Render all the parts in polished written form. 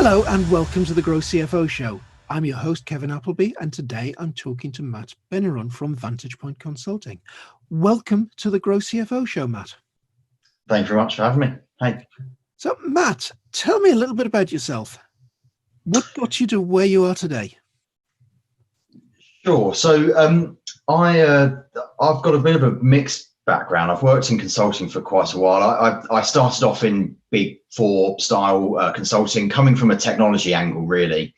Hello and welcome to the GrowCFO Show. I'm your host, Kevin Appleby, and today I'm talking to Matt Benaron from Vantage Point Consulting. Welcome to the GrowCFO Show, Matt. Thank you very much for having me. Hey. So, Matt, tell me a little bit about yourself. What got you to where you are today? Sure. So I've got a bit of a mixed background. I've worked in consulting for quite a while. I started off in Big Four style consulting, coming from a technology angle, really.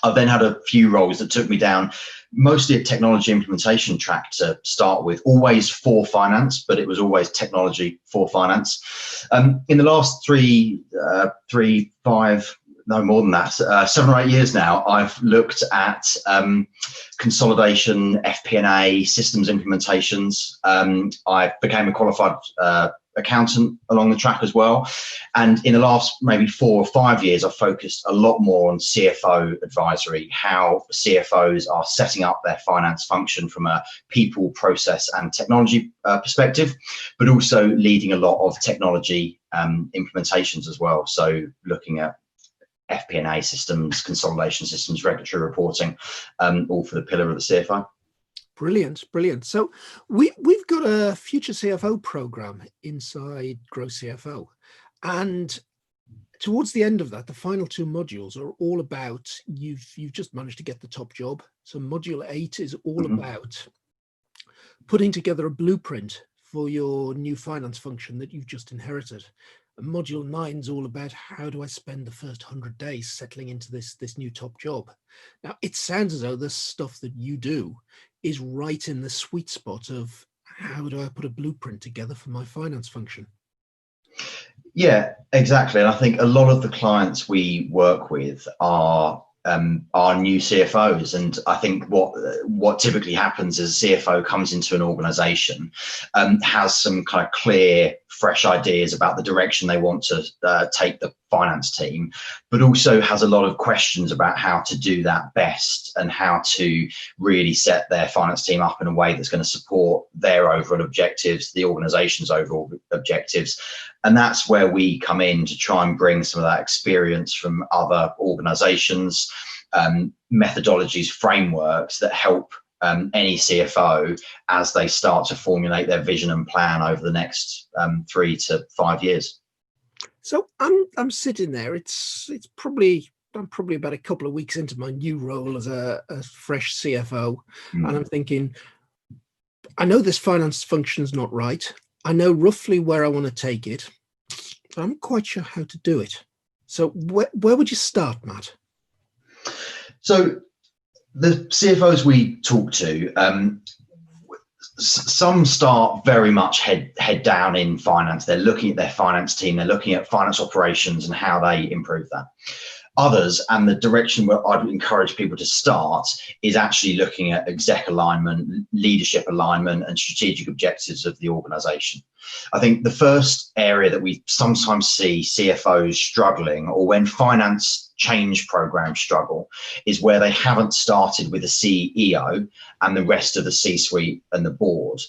I've then had a few roles that took me down mostly a technology implementation track to start with, always for finance, but it was always technology for finance. In the last 7 or 8 years now, I've looked at consolidation, FP&A, systems implementations. I became a qualified accountant along the track as well. And in the last maybe 4 or 5 years, I've focused a lot more on CFO advisory, how CFOs are setting up their finance function from a people, process and technology perspective, but also leading a lot of technology implementations as well. So looking at FP&A systems, consolidation systems, regulatory reporting, all for the pillar of the CFO. Brilliant, brilliant. So we've got a future CFO program inside GrowCFO, and towards the end of that, the final 2 modules are all about you've just managed to get the top job. So module 8 is all about putting together a blueprint for your new finance function that you've just inherited. And module 9 is all about how do I spend the first 100 days settling into this new top job. Now, it sounds as though the stuff that you do is right in the sweet spot of how do I put a blueprint together for my finance function. Yeah, exactly. And I think a lot of the clients we work with are new CFOs, and I think what typically happens is a CFO comes into an organization, has some kind of clear, fresh ideas about the direction they want to take the finance team, but also has a lot of questions about how to do that best and how to really set their finance team up in a way that's going to support their overall objectives, the organization's overall objectives. And that's where we come in to try and bring some of that experience from other organizations, methodologies, frameworks that help any CFO as they start to formulate their vision and plan over the next 3 to 5 years. So I'm sitting there. I'm probably about a couple of weeks into my new role as a fresh CFO, and I'm thinking, I know this finance function's not right. I know roughly where I want to take it, but I'm not quite sure how to do it. So where would you start, Matt? So the CFOs we talk to, some start very much head down in finance. They're looking at their finance team, they're looking at finance operations and how they improve that. Others, and the direction where I'd encourage people to start, is actually looking at exec alignment, leadership alignment, and strategic objectives of the organization. I think the first area that we sometimes see CFOs struggling, or when finance change programs struggle, is where they haven't started with a CEO and the rest of the C-suite and the board.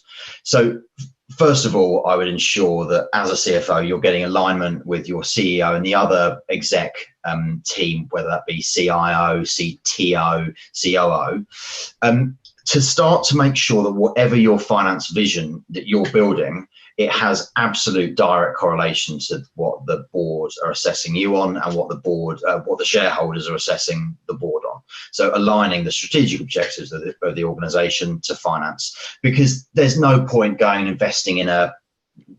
So first of all, I would ensure that as a CFO, you're getting alignment with your CEO and the other exec team, whether that be CIO, CTO, COO, to start to make sure that whatever your finance vision that you're building, it has absolute direct correlation to what the board are assessing you on and what the shareholders are assessing the board on. So aligning the strategic objectives of the organization to finance, because there's no point going and investing in a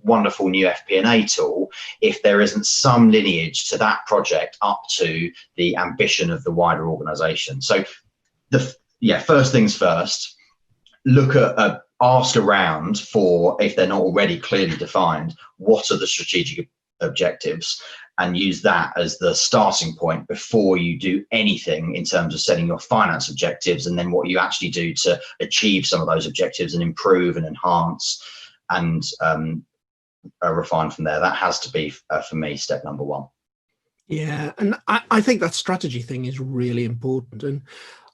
wonderful new FP&A tool if there isn't some lineage to that project up to the ambition of the wider organization. So first things first, look at ask around for, if they're not already clearly defined, what are the strategic objectives, and use that as the starting point before you do anything in terms of setting your finance objectives, and then what you actually do to achieve some of those objectives and improve and enhance and refine from there. That has to be, for me, step number 1. Yeah, and I think that strategy thing is really important. And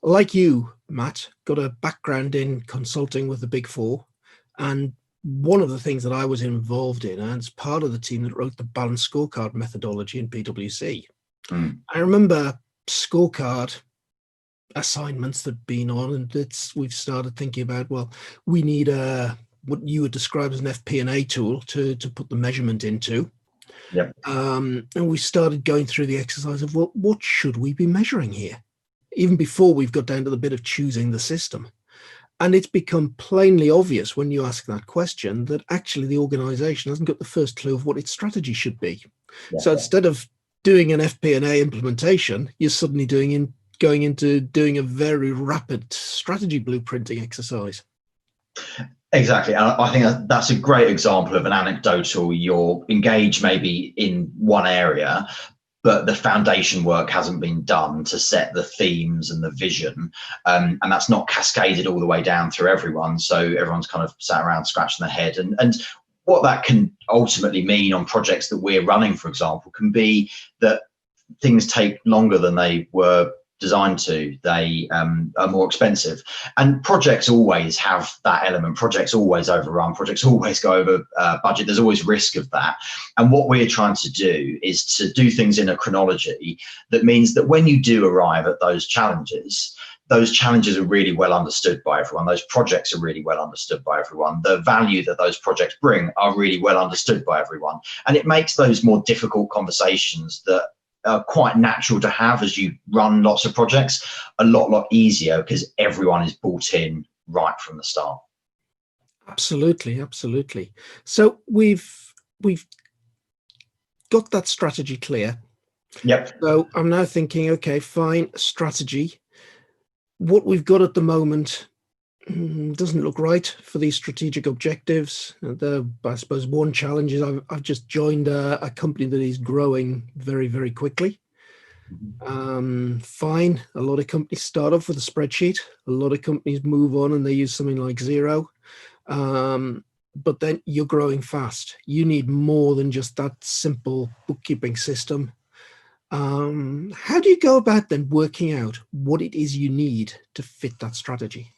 like you, Matt, got a background in consulting with the Big Four. And one of the things that I was involved in, and as part of the team that wrote the balanced scorecard methodology in PwC, I remember scorecard assignments that have been on, and we've started thinking about, well, we need what you would describe as an FP&A tool to put the measurement into. Yep. And we started going through the exercise of, well, what should we be measuring here? Even before we've got down to the bit of choosing the system. And it's become plainly obvious when you ask that question that actually the organization hasn't got the first clue of what its strategy should be. Yeah. So instead of doing an FP&A implementation, you're suddenly going into doing a very rapid strategy blueprinting exercise. Exactly. And I think that's a great example of an anecdotal. You're engaged maybe in one area, but the foundation work hasn't been done to set the themes and the vision. And that's not cascaded all the way down through everyone. So everyone's kind of sat around scratching their head. And what that can ultimately mean on projects that we're running, for example, can be that things take longer than they were designed to. They are more expensive, and projects always have that element. Projects always overrun, projects always go over budget. There's always risk of that, and what we're trying to do is to do things in a chronology that means that when you do arrive at those challenges are really well understood by everyone. Those projects are really well understood by everyone. The value that those projects bring are really well understood by everyone, and it makes those more difficult conversations that quite natural to have as you run lots of projects a lot easier, because everyone is bought in right from the start. Absolutely. So we've got that strategy clear. Yep. So I'm now thinking, okay, fine, strategy. What we've got at the moment doesn't look right for these strategic objectives. I suppose one challenge is I've just joined a company that is growing very quickly. Fine, a lot of companies start off with a spreadsheet. A lot of companies move on and they use something like Xero. But then you're growing fast. You need more than just that simple bookkeeping system. How do you go about then working out what it is you need to fit that strategy?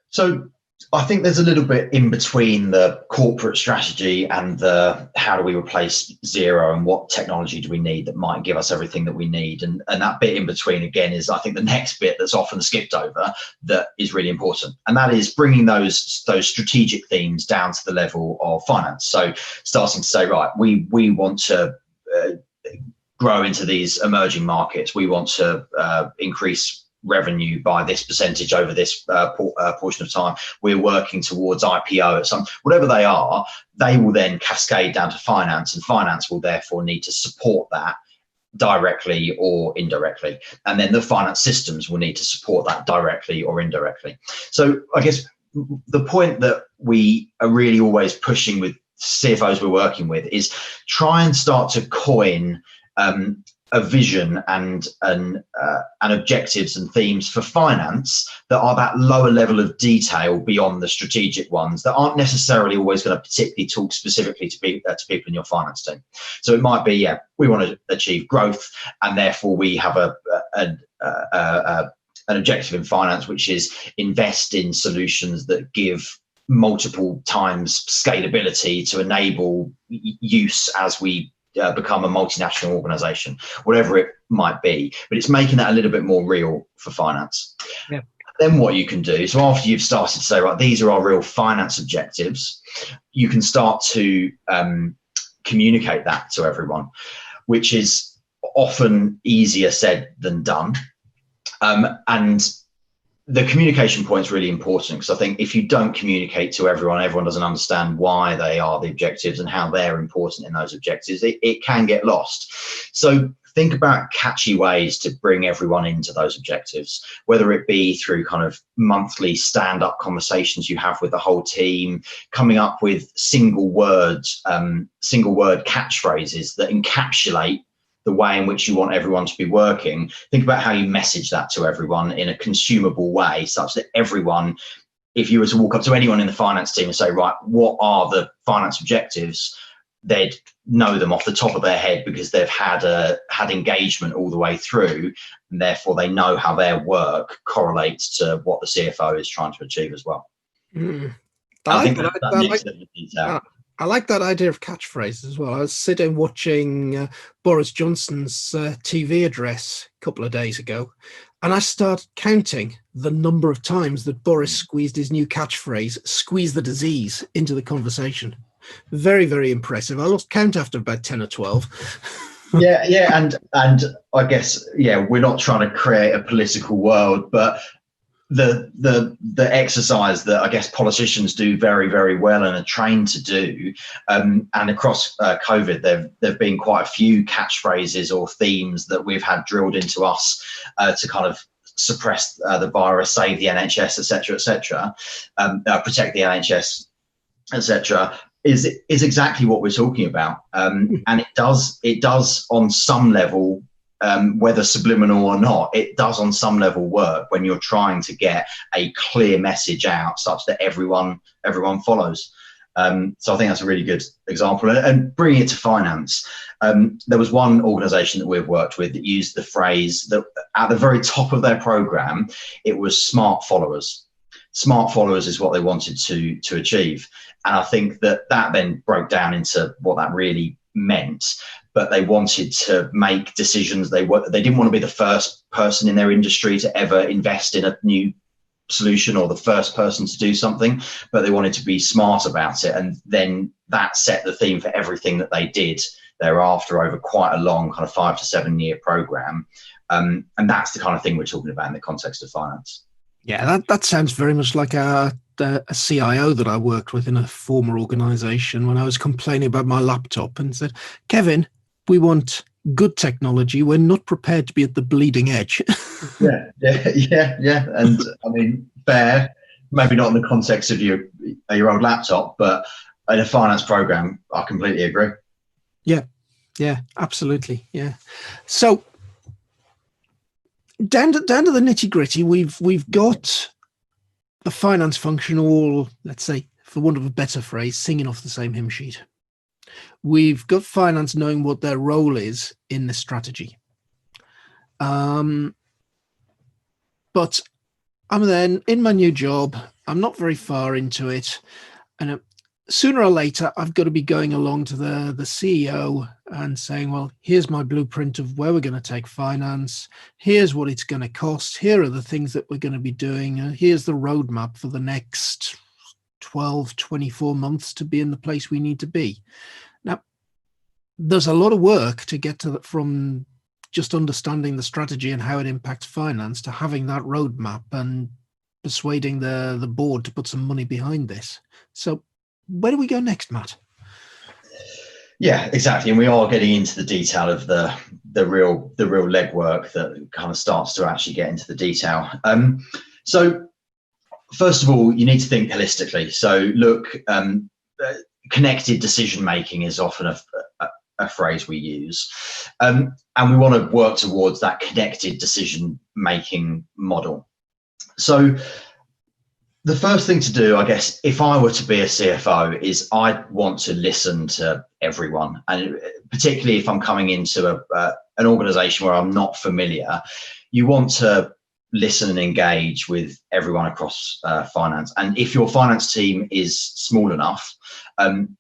So I think there's a little bit in between the corporate strategy and the how do we replace Xero and what technology do we need that might give us everything that we need. And that bit in between, again, is I think the next bit that's often skipped over that is really important. And that is bringing those strategic themes down to the level of finance. So starting to say, right, we want to grow into these emerging markets. We want to increase revenue by this percentage over this portion of time. We're working towards IPO at some, whatever they are, they will then cascade down to finance, and finance will therefore need to support that directly or indirectly. And then the finance systems will need to support that directly or indirectly. So I guess the point that we are really always pushing with CFOs we're working with is try and start to coin a vision and objectives and themes for finance that are that lower level of detail beyond the strategic ones that aren't necessarily always going to particularly talk specifically to people in your finance team. So it might be, we want to achieve growth, and therefore we have an objective in finance, which is invest in solutions that give multiple times scalability to enable use as we become a multinational organization, whatever it might be. But it's making that a little bit more real for finance. Yeah. Then what you can do, so after you've started to say, right, these are our real finance objectives, you can start to communicate that to everyone, which is often easier said than done. And the communication point is really important, because I think if you don't communicate to everyone, everyone doesn't understand why they are the objectives and how they're important in those objectives, it can get lost. So think about catchy ways to bring everyone into those objectives, whether it be through kind of monthly stand-up conversations you have with the whole team, coming up with single word catchphrases that encapsulate the way in which you want everyone to be working. Think about how you message that to everyone in a consumable way, such that everyone, if you were to walk up to anyone in the finance team and say, right, what are the finance objectives, they'd know them off the top of their head, because they've had engagement all the way through, and therefore they know how their work correlates to what the CFO is trying to achieve as well. I think that next level of detail. I like that idea of catchphrases as well. I was sitting watching Boris Johnson's TV address a couple of days ago, and I started counting the number of times that Boris squeezed his new catchphrase, "squeeze the disease," into the conversation. Very, very impressive. I lost count after about 10 or 12. Yeah, and I guess, we're not trying to create a political world, but the exercise that I guess politicians do very, very well and are trained to do, and across COVID, there've been quite a few catchphrases or themes that we've had drilled into us to kind of suppress the virus, save the NHS, etc., protect the NHS, etc. Is exactly what we're talking about, and it does on some level. Whether subliminal or not, it does on some level work when you're trying to get a clear message out such that everyone follows. So I think that's a really good example. And bringing it to finance, there was one organisation that we've worked with that used the phrase that at the very top of their programme, it was smart followers. Smart followers is what they wanted to achieve. And I think that then broke down into what that really meant. But they wanted to make decisions. They didn't want to be the first person in their industry to ever invest in a new solution or the first person to do something, but they wanted to be smart about it. And then that set the theme for everything that they did thereafter over quite a long kind of 5 to 7 year program. And that's the kind of thing we're talking about in the context of finance. Yeah, that sounds very much like a CIO that I worked with in a former organization when I was complaining about my laptop and said, "Kevin, we want good technology. We're not prepared to be at the bleeding edge." Yeah. And I mean, fair, maybe not in the context of your old laptop, but in a finance program, I completely agree. Yeah, absolutely. Yeah. So down to the nitty gritty, we've got the finance function all, let's say, for want of a better phrase, singing off the same hymn sheet. We've got finance knowing what their role is in the strategy. But I'm then in my new job. I'm not very far into it. And sooner or later, I've got to be going along to the CEO and saying, well, here's my blueprint of where we're going to take finance. Here's what it's going to cost. Here are the things that we're going to be doing. Here's the roadmap for the next 12, 24 months to be in the place we need to be. Now, there's a lot of work to get to from just understanding the strategy and how it impacts finance to having that roadmap and persuading the board to put some money behind this. So where do we go next, Matt? Yeah, exactly. And we are getting into the detail of the real legwork that kind of starts to actually get into the detail. So first of all, you need to think holistically. So look, connected decision making is often a phrase we use, and we want to work towards that connected decision making model. So the first thing to do, I guess, if I were to be a CFO, is I'd want to listen to everyone, and particularly if I'm coming into an organization where I'm not familiar, you want to listen and engage with everyone across finance. And if your finance team is small enough,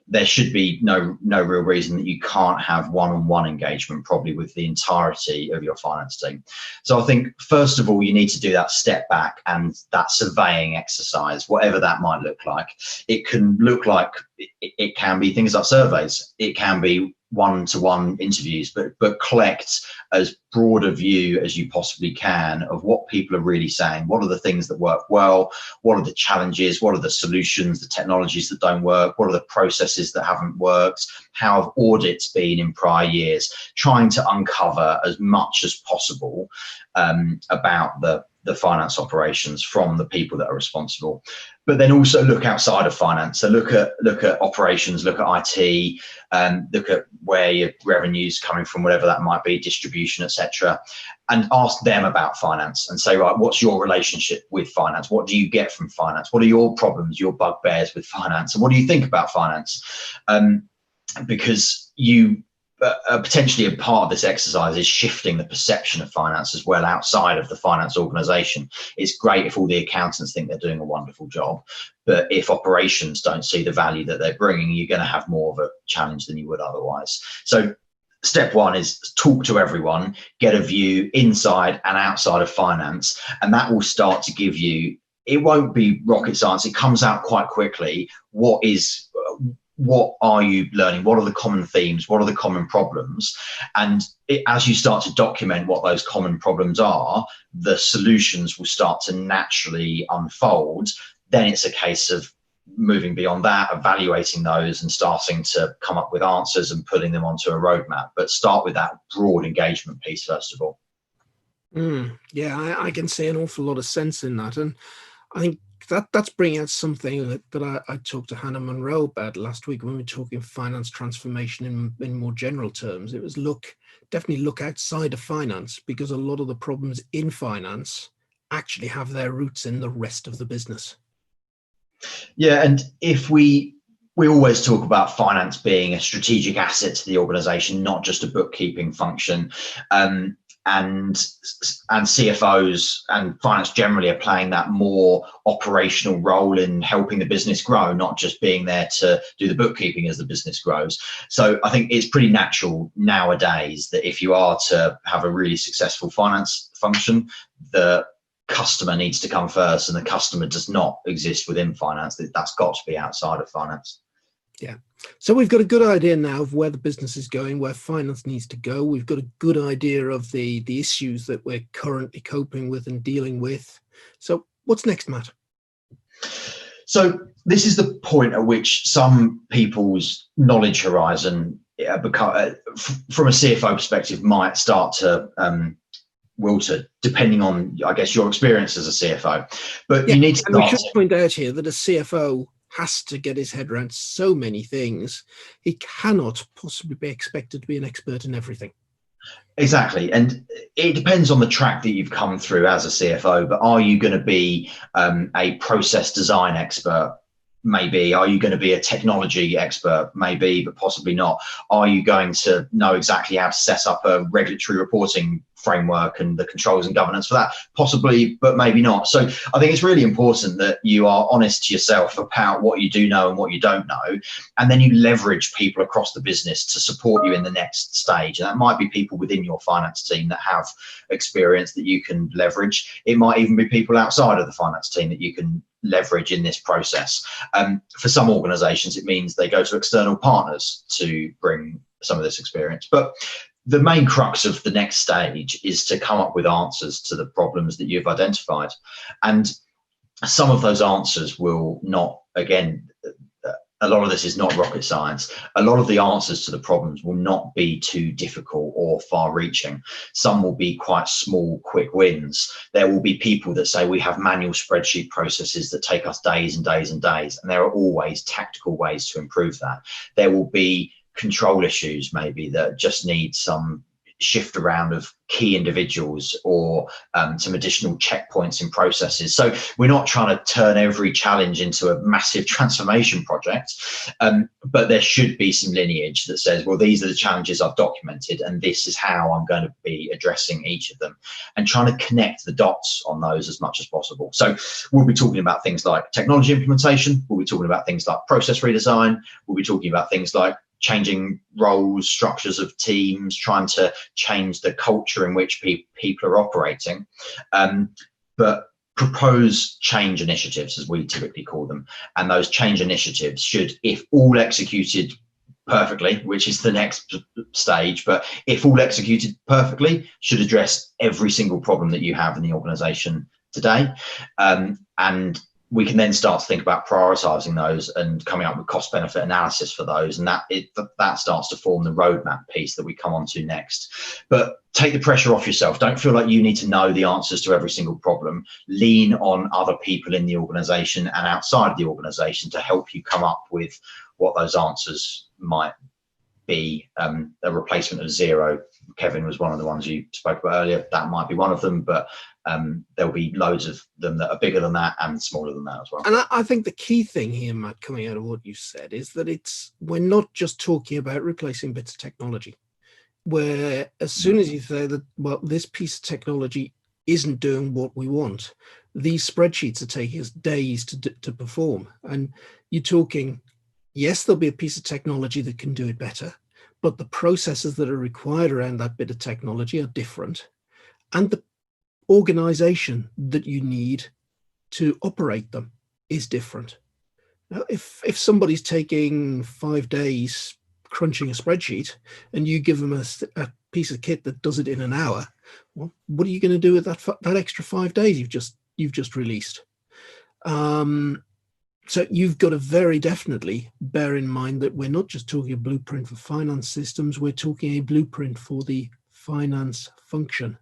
there should be no real reason that you can't have one-on-one engagement probably with the entirety of your finance team. So I think, first of all, you need to do that step back and that surveying exercise, whatever that might look like. It can look like, it can be things like surveys. It can be one-to-one interviews, but collect as broad a view as you possibly can of what people are really saying. What are the things that work well? What are the challenges? What are the solutions, the technologies that don't work? What are the processes that haven't worked? How have audits been in prior years? Trying to uncover as much as possible about the finance operations from the people that are responsible. But then also look outside of finance. So look at operations, look at IT, look at where your revenue's coming from, whatever that might be, distribution, etc., and ask them about finance and say, right, what's your relationship with finance? What do you get from finance? What are your problems, your bugbears with finance? And what do you think about finance? Because potentially a part of this exercise is shifting the perception of finance as well outside of the finance organization. It's great if all the accountants think they're doing a wonderful job, but if operations don't see the value that they're bringing, you're going to have more of a challenge than you would otherwise. So step one is talk to everyone, get a view inside and outside of finance, and that will start to give you, it won't be rocket science, it comes out quite quickly. What are you learning? What are the common themes? What are the common problems? And as you start to document what those common problems are, the solutions will start to naturally unfold. Then it's a case of moving beyond that, evaluating those and starting to come up with answers and putting them onto a roadmap. But start with that broad engagement piece, first of all. Yeah, I can see an awful lot of sense in that. And I think that's bringing out something that I talked to Hannah Monroe about last week when we were talking finance transformation in more general terms. It was definitely look outside of finance, because a lot of the problems in finance actually have their roots in the rest of the business. Yeah, and if we always talk about finance being a strategic asset to the organization, not just a bookkeeping function. And CFOs and finance generally are playing that more operational role in helping the business grow, not just being there to do the bookkeeping as the business grows. So I think it's pretty natural nowadays that if you are to have a really successful finance function, the customer needs to come first, and the customer does not exist within finance. That's got to be outside of finance. Yeah. So we've got a good idea now of where the business is going, where finance needs to go. We've got a good idea of the issues that we're currently coping with and dealing with. So what's next, Matt? So this is the point at which some people's knowledge horizon, from a CFO perspective, might start to wilter, depending on, I guess, your experience as a CFO. But you need to and we should point out here that a CFO has to get his head around so many things. He cannot possibly be expected to be an expert in everything. Exactly. And it depends on the track that you've come through as a CFO, but are you going to be a process design expert? Maybe. Are you going to be a technology expert? Maybe, but possibly not. Are you going to know exactly how to set up a regulatory reporting framework and the controls and governance for that? Possibly, but maybe not. So I think it's really important that you are honest to yourself about what you do know and what you don't know, and then you leverage people across the business to support you in the next stage. And that might be people within your finance team that have experience that you can leverage. It might even be people outside of the finance team that you can leverage in this process. For some organizations, it means they go to external partners to bring some of this experience. But the main crux of the next stage is to come up with answers to the problems that you've identified. And some of those answers will not, again, a lot of this is not rocket science. A lot of the answers to the problems will not be too difficult or far reaching. Some will be quite small, quick wins. There will be people that say we have manual spreadsheet processes that take us days and days and days. And there are always tactical ways to improve that. There will be control issues maybe that just need some shift around of key individuals or some additional checkpoints in processes. So we're not trying to turn every challenge into a massive transformation project, but there should be some lineage that says, well, these are the challenges I've documented and this is how I'm going to be addressing each of them, and trying to connect the dots on those as much as possible. So we'll be talking about things like technology implementation. We'll be talking about things like process redesign. We'll be talking about things like changing roles, structures of teams, trying to change the culture in which people are operating, but propose change initiatives, as we typically call them. And those change initiatives should, if all executed perfectly, which is the next stage, but if all executed perfectly, should address every single problem that you have in the organization today. And we can then start to think about prioritizing those and coming up with cost benefit analysis for those. And that starts to form the roadmap piece that we come on to next. But take the pressure off yourself. Don't feel like you need to know the answers to every single problem. Lean on other people in the organization and outside the organization to help you come up with what those answers might be. A replacement of zero. Kevin was one of the ones you spoke about earlier. That might be one of them, but there'll be loads of them that are bigger than that and smaller than that as well. And I think the key thing here, Matt, coming out of what you said, is that we're not just talking about replacing bits of technology. where as soon as you say that, well, this piece of technology isn't doing what we want, these spreadsheets are taking us days to perform. And you're talking, yes, there'll be a piece of technology that can do it better, but the processes that are required around that bit of technology are different. And the organization that you need to operate them is different. Now, if somebody's taking 5 days crunching a spreadsheet and you give them a piece of kit that does it in an hour, well, what are you going to do with that extra 5 days you've just released? So you've got to very definitely bear in mind that we're not just talking a blueprint for finance systems, we're talking a blueprint for the finance function.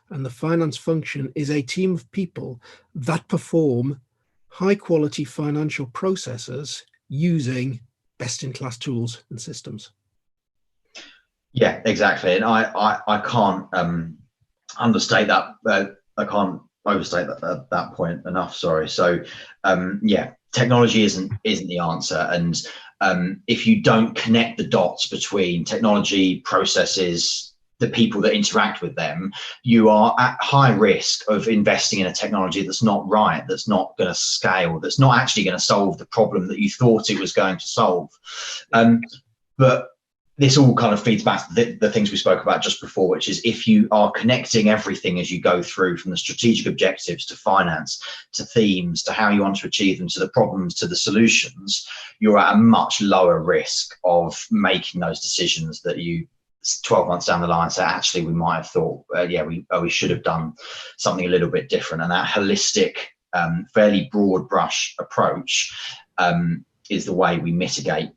And the finance function is a team of people that perform high quality financial processes using best-in-class tools and systems. Yeah, exactly. And I can't understate that. I can't overstate that point enough. Sorry. So yeah, technology isn't the answer. And if you don't connect the dots between technology, processes, the people that interact with them, you are at high risk of investing in a technology that's not right, that's not going to scale, that's not actually going to solve the problem that you thought it was going to solve. But this all kind of feeds back to the things we spoke about just before, which is if you are connecting everything as you go through, from the strategic objectives to finance, to themes, to how you want to achieve them, to the problems, to the solutions, you're at a much lower risk of making those decisions that you 12 months down the line say, actually, we might have thought, yeah, we should have done something a little bit different. And that holistic, fairly broad brush approach is the way we mitigate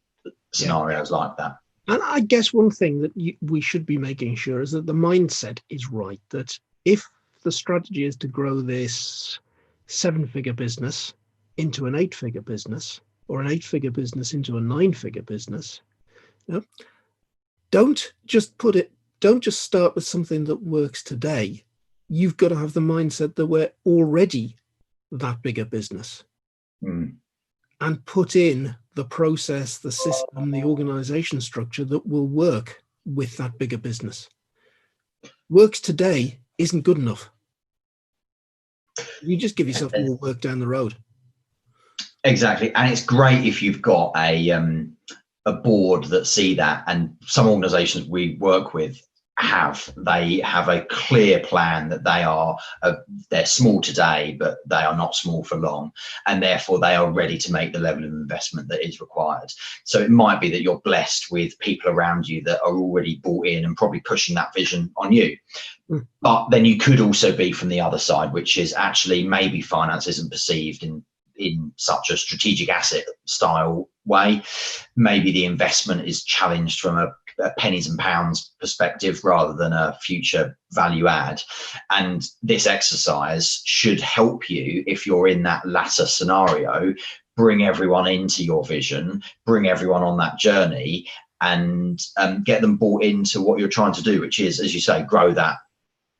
scenarios like that. And I guess one thing that we should be making sure is that the mindset is right, that if the strategy is to grow this 7-figure business into an 8-figure business, or an 8-figure business into a 9-figure business, don't just start with something that works today. You've got to have the mindset that we're already that bigger business. And put in the process, the system, the organization structure that will work with that bigger business. Works today isn't good enough. You just give yourself more work down the road. Exactly. And it's great if you've got a board that see that, and some organizations we work with have a clear plan that they're small today, but they are not small for long, and therefore they are ready to make the level of investment that is required. So it might be that you're blessed with people around you that are already bought in and probably pushing that vision on you. But then you could also be from the other side, which is actually maybe finance isn't perceived in such a strategic asset style way. Maybe the investment is challenged from a pennies and pounds perspective rather than a future value add. And this exercise should help you, if you're in that latter scenario, bring everyone into your vision, bring everyone on that journey, and get them bought into what you're trying to do, which is, as you say, grow that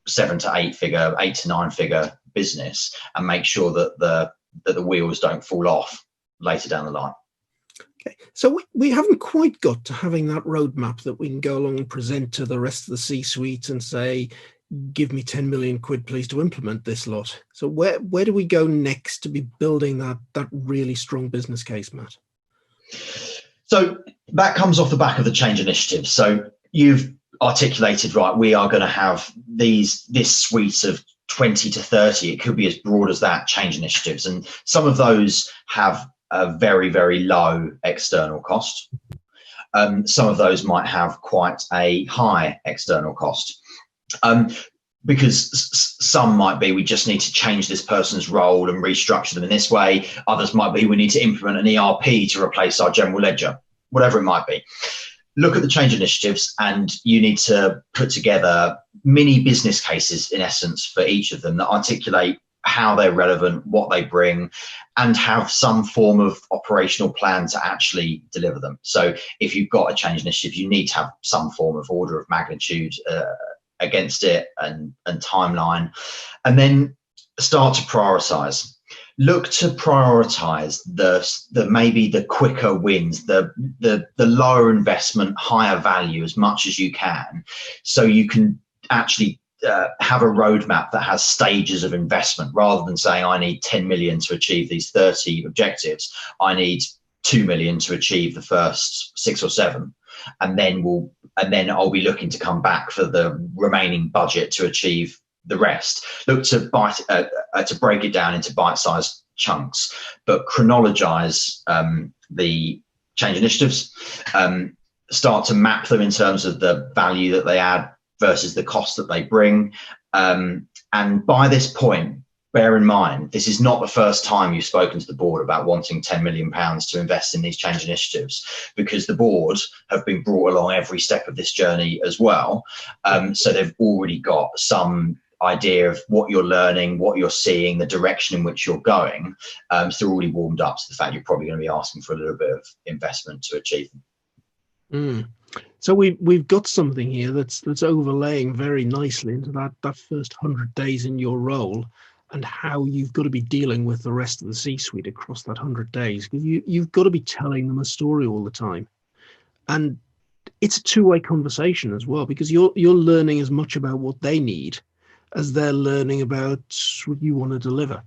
7 to 8 figure, 8 to 9 figure business, and make sure that the wheels don't fall off later down the line. Okay, so we haven't quite got to having that roadmap that we can go along and present to the rest of the C-suite and say, give me 10 million quid, please, to implement this lot. So where do we go next to be building that really strong business case, Matt? So that comes off the back of the change initiative. So you've articulated, right, we are going to have this suite of 20 to 30, it could be as broad as that, change initiatives. And some of those have a very, very low external cost. Some of those might have quite a high external cost. Because some might be, we just need to change this person's role and restructure them in this way. Others might be, we need to implement an ERP to replace our general ledger, whatever it might be. Look at the change initiatives, and you need to put together mini business cases, in essence, for each of them that articulate how they're relevant, what they bring, and have some form of operational plan to actually deliver them. So if you've got a change initiative, you need to have some form of order of magnitude against it and timeline, and then start to prioritize. look to prioritize the maybe the quicker wins, the lower investment, higher value as much as you can, so you can actually have a roadmap that has stages of investment, rather than saying I need 10 million to achieve these 30 objectives. I need 2 million to achieve the first 6 or 7, and then I'll be looking to come back for the remaining budget to achieve the rest. Look to break it down into bite-sized chunks, but chronologize the change initiatives. Start to map them in terms of the value that they add versus the cost that they bring. And by this point, bear in mind, this is not the first time you've spoken to the board about wanting £10 million to invest in these change initiatives, because the board have been brought along every step of this journey as well. So they've already got some idea of what you're learning, what you're seeing, the direction in which you're going. So they're already warmed up to the fact you're probably going to be asking for a little bit of investment to achieve them. So we've got something here that's overlaying very nicely into that first 100 days in your role, and how you've got to be dealing with the rest of the C-suite across that 100 days. Because you've got to be telling them a story all the time, and it's a two-way conversation as well, because you're learning as much about what they need as they're learning about what you want to deliver.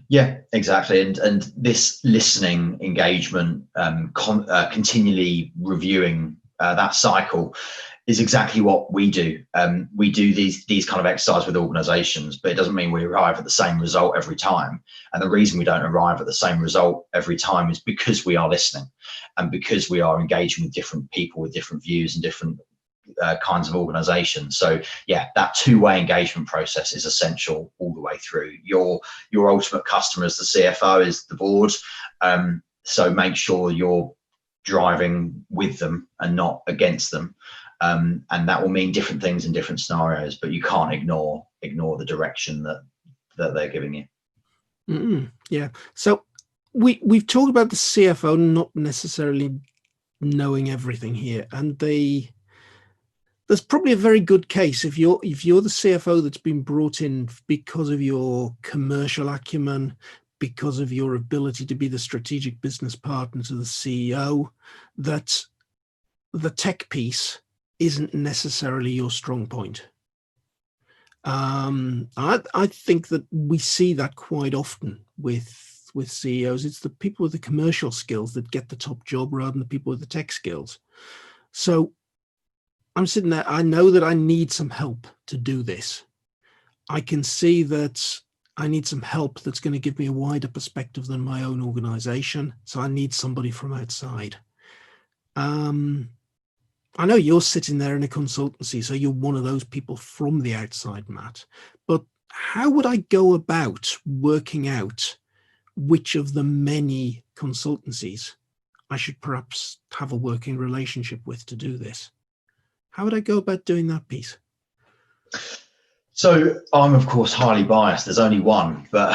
Yeah, exactly. And this listening engagement, continually reviewing that cycle, is exactly what we do. We do these kind of exercises with organizations, but it doesn't mean we arrive at the same result every time. And the reason we don't arrive at the same result every time is because we are listening, and because we are engaging with different people with different views and different kinds of organizations. So yeah, that two-way engagement process is essential all the way through. Your ultimate customer as the CFO is the board. So make sure you're driving with them and not against them. And that will mean different things in different scenarios, but you can't ignore the direction that they're giving you. Yeah. So we've talked about the CFO not necessarily knowing everything here, and there's probably a very good case if you're the CFO that's been brought in because of your commercial acumen, because of your ability to be the strategic business partner to the CEO, that the tech piece isn't necessarily your strong point. I think that we see that quite often with CEOs. It's the people with the commercial skills that get the top job rather than the people with the tech skills. So I'm sitting there, I know that I need some help to do this. I can see that I need some help that's going to give me a wider perspective than my own organization. So I need somebody from outside. I know you're sitting there in a consultancy, so you're one of those people from the outside, Matt. But how would I go about working out which of the many consultancies I should perhaps have a working relationship with to do this? How would I go about doing that piece? So I'm, of course, highly biased. There's only one, but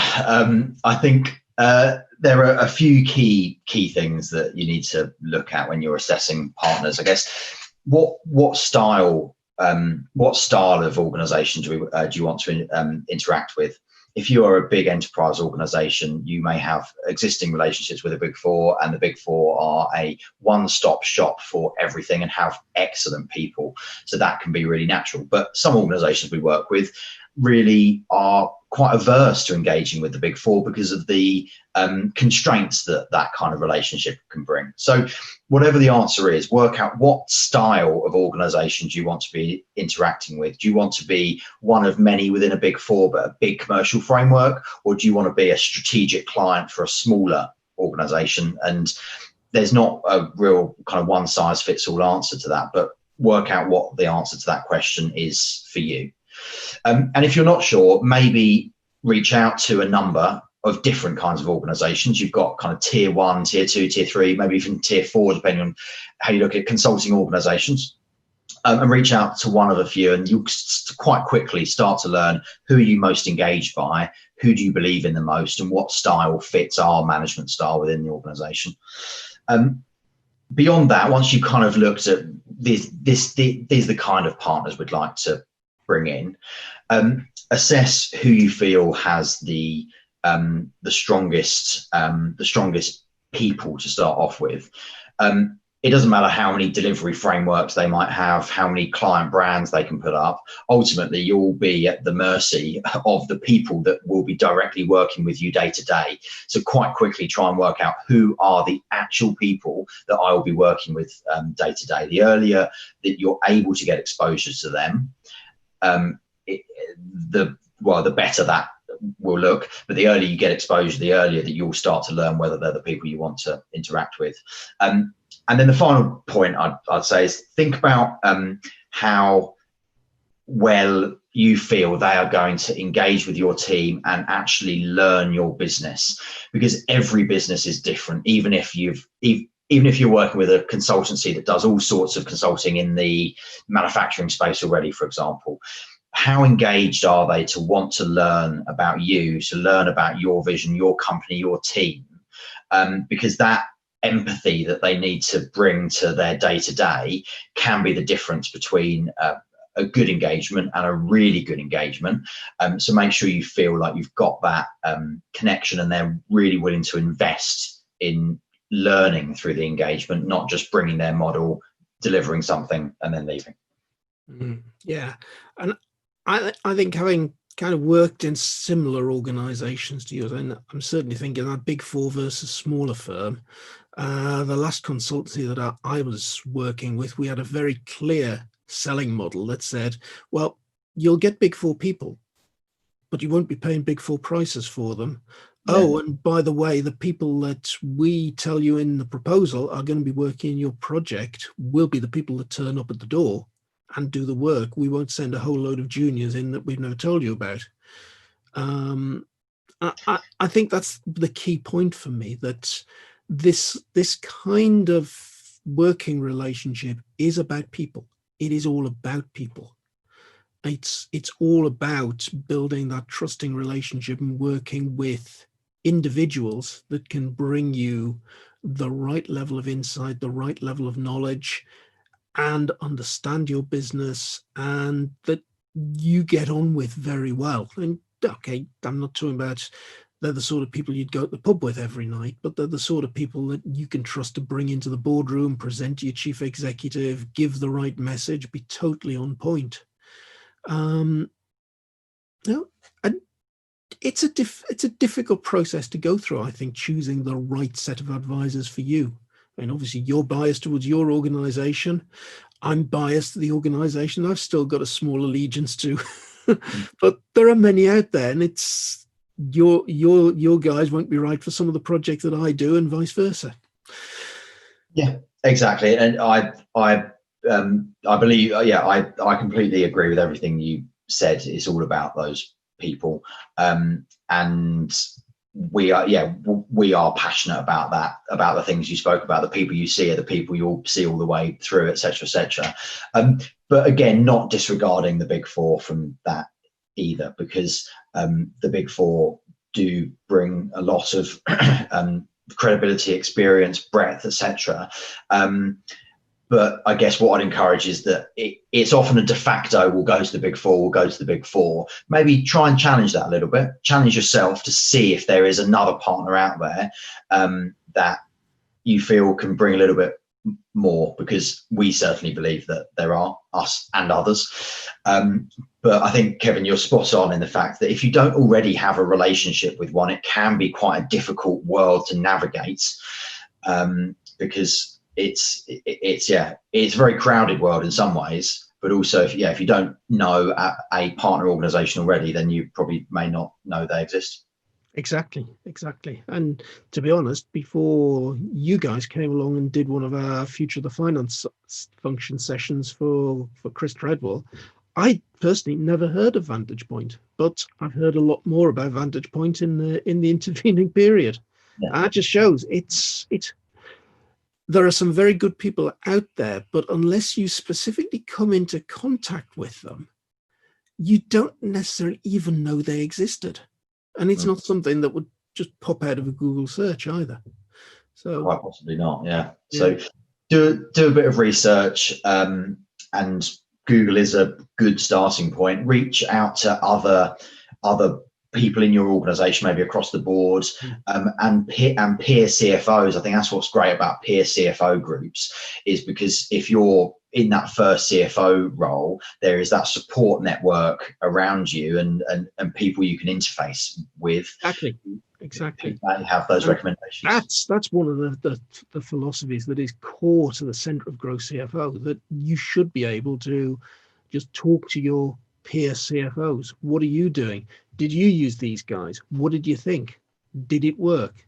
I think there are a few key things that you need to look at when you're assessing partners. I guess what style of organisation do you want to interact with? If you are a big enterprise organization, you may have existing relationships with the Big Four, and the Big Four are a one-stop shop for everything and have excellent people. So that can be really natural. But some organizations we work with really are quite averse to engaging with the Big Four because of the constraints that kind of relationship can bring. So whatever the answer is, work out what style of organization do you want to be interacting with. Do you want to be one of many within a Big Four, but a big commercial framework? Or do you want to be a strategic client for a smaller organization? And there's not a real kind of one size fits all answer to that, but work out what the answer to that question is for you. And if you're not sure, maybe reach out to a number of different kinds of organizations. You've got kind of tier 1, tier 2, tier 3, maybe even tier 4, depending on how you look at consulting organizations, and reach out to one of a few, and you'll quite quickly start to learn who are you most engaged by, who do you believe in the most, and what style fits our management style within the organization. Beyond that, once you kind of looked at these are the kind of partners we'd like to bring in, assess who you feel has the the strongest people to start off with. It doesn't matter how many delivery frameworks they might have, how many client brands they can put up. Ultimately, you'll be at the mercy of the people that will be directly working with you day to day. So quite quickly try and work out who are the actual people that I will be working with day to day. The earlier that you're able to get exposure to them, the better that will look. But the earlier you get exposure, the earlier that you'll start to learn whether they're the people you want to interact with. And then the final point I'd say is think about how well you feel they are going to engage with your team and actually learn your business, because every business is different. Even if you're working with a consultancy that does all sorts of consulting in the manufacturing space already, for example, how engaged are they to want to learn about you, to learn about your vision, your company, your team? Because that empathy that they need to bring to their day-to-day can be the difference between a good engagement and a really good engagement. So make sure you feel like you've got that connection and they're really willing to invest in learning through the engagement, not just bringing their model, delivering something and then leaving. Yeah, and I think having kind of worked in similar organizations to yours, and I'm certainly thinking that big four versus smaller firm, the last consultancy that I was working with, we had a very clear selling model that said, well, you'll get big four people, but you won't be paying big four prices for them. Yeah. Oh, and by the way, the people that we tell you in the proposal are going to be working in your project will be the people that turn up at the door and do the work. We won't send a whole load of juniors in that we've never told you about. I think that's the key point for me, that this kind of working relationship is about people. It is all about people. It's all about building that trusting relationship and working with individuals that can bring you the right level of insight, the right level of knowledge, and understand your business, and that you get on with very well. And okay, I'm not talking about they're the sort of people you'd go to the pub with every night, but they're the sort of people that you can trust to bring into the boardroom, present to your chief executive, give the right message, be totally on point. And it's a difficult process to go through, I think, choosing the right set of advisors for you. I mean, obviously you're biased towards your organization. I'm biased to the organization I've still got a small allegiance to, but there are many out there, and it's your guys won't be right for some of the projects that I do, and vice versa. Yeah, exactly. And I believe, I completely agree with everything you said. It's all about those people, and we are passionate about that, about the things you spoke about. The people you see are the people you'll see all the way through, etc., etc. But again, not disregarding the big four from that either, because the big four do bring a lot of credibility, experience, breadth, etc. But I guess what I'd encourage is that it's often a de facto, we'll go to the big four. Maybe try and challenge that a little bit. Challenge yourself to see if there is another partner out there that you feel can bring a little bit more, because we certainly believe that there are, us and others. But I think, Kevin, you're spot on in the fact that if you don't already have a relationship with one, it can be quite a difficult world to navigate, because it's a very crowded world in some ways, but also if you don't know a partner organization already, then you probably may not know they exist. Exactly. And to be honest, before you guys came along and did one of our Future of the Finance function sessions for Chris Treadwell, I personally never heard of Vantage Point, but I've heard a lot more about Vantage Point in the intervening period. Yeah. And that just shows there are some very good people out there, but unless you specifically come into contact with them, you don't necessarily even know they existed. And it's not something that would just pop out of a Google search either. So quite possibly not. Yeah. So do a bit of research, and Google is a good starting point. Reach out to other people in your organization, maybe across the board, and peer CFOs. I think that's what's great about peer CFO groups, is because if you're in that first CFO role, there is that support network around you and people you can interface with. Exactly. They have those recommendations. That's one of the philosophies that is core to the center of GrowCFO, that you should be able to just talk to your peer CFOs. What are you doing? Did you use these guys? What did you think? Did it work?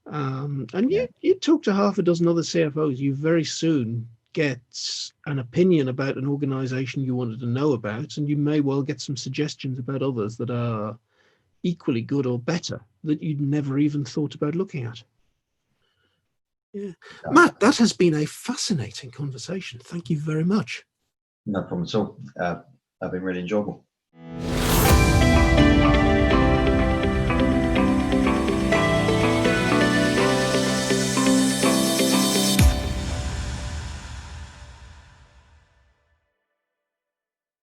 And you talk to half a dozen other CFOs, you very soon get an opinion about an organization you wanted to know about, and you may well get some suggestions about others that are equally good or better that you'd never even thought about looking at. Matt, that has been a fascinating conversation. Thank you very much. No problem at all. I've been really enjoyable.